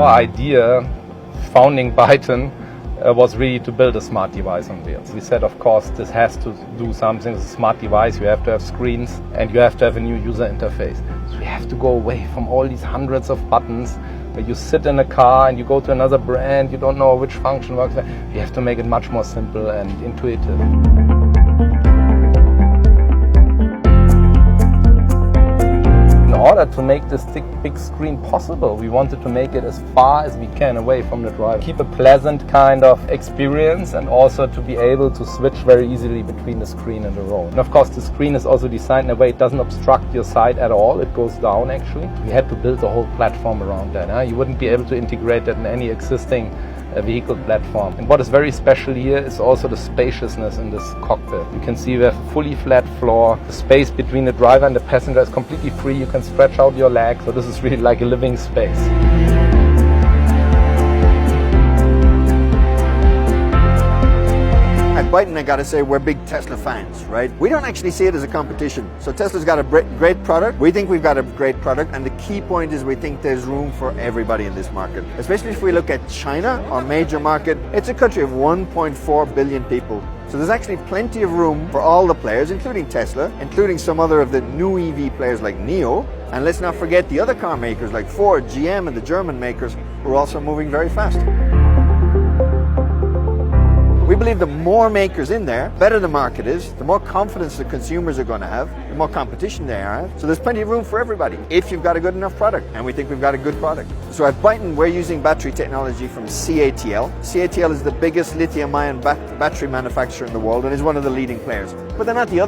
our idea, founding Byton, was really to build a smart device on wheels. We said, of course, this has to do something. It's a smart device. You have to have screens and you have to have a new user interface. So we have to go away from all these hundreds of buttons where you sit in a car and you go to another brand, you don't know which function works. We have to make it much more simple and intuitive. In order to make this big screen possible, we wanted to make it as far as we can away from the driver. Keep a pleasant kind of experience and also to be able to switch very easily between the screen and the road. And of course the screen is also designed in a way it doesn't obstruct your sight at all, it goes down actually. We had to build a whole platform around that. You wouldn't be able to integrate that in any existing vehicle platform. And what is very special here is also the spaciousness in this cockpit. You can see we have a fully flat floor. The space between the driver and the passenger is completely free. You can stretch out your legs. So this is really like a living space. At Byton, I gotta say, we're big Tesla fans, right? We don't actually see it as a competition. So Tesla's got a great product. We think we've got a great product. And the key point is we think there's room for everybody in this market. Especially if we look at China, our major market. It's a country of 1.4 billion people. So there's actually plenty of room for all the players, including Tesla, including some other of the new EV players like NIO. And let's not forget the other car makers like Ford, GM, and the German makers who are also moving very fast. We believe the more makers in there, better the market is, the more confidence the consumers are going to have, the more competition they are. So there's plenty of room for everybody if you've got a good enough product, and we think we've got a good product. So at Byton, we're using battery technology from CATL. CATL is the biggest lithium-ion battery manufacturer in the world and is one of the leading players. But they're not the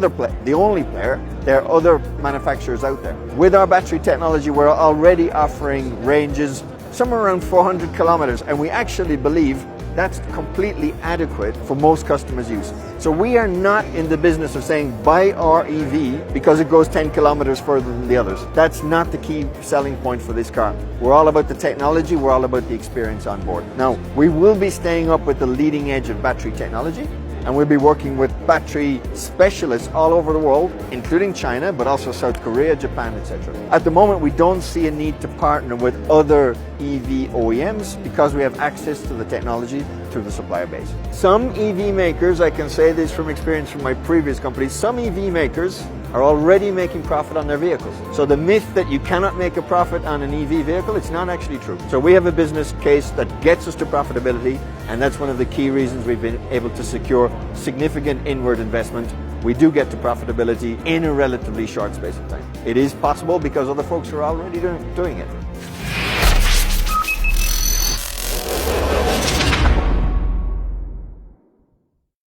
only player. There are other manufacturers out there. With our battery technology, we're already offering ranges somewhere around 400 kilometers, and we actually believe that's completely adequate for most customers' use. So we are not in the business of saying buy our EV because it goes 10 kilometers further than the others. That's not the key selling point for this car. We're all about the technology, we're all about the experience on board. Now, we will be staying up with the leading edge of battery technology, and we'll be working with battery specialists all over the world, including China, but also South Korea, Japan, etc. At the moment, we don't see a need to partner with other EV OEMs because we have access to the technology through the supplier base. Some EV makers, I can say this from experience from my previous companies, some EV makers are already making profit on their vehicles. So the myth that you cannot make a profit on an EV vehicle, it's not actually true. So we have a business case that gets us to profitability, and that's one of the key reasons we've been able to secure significant inward investment. We do get to profitability in a relatively short space of time. It is possible because other folks are already doing it.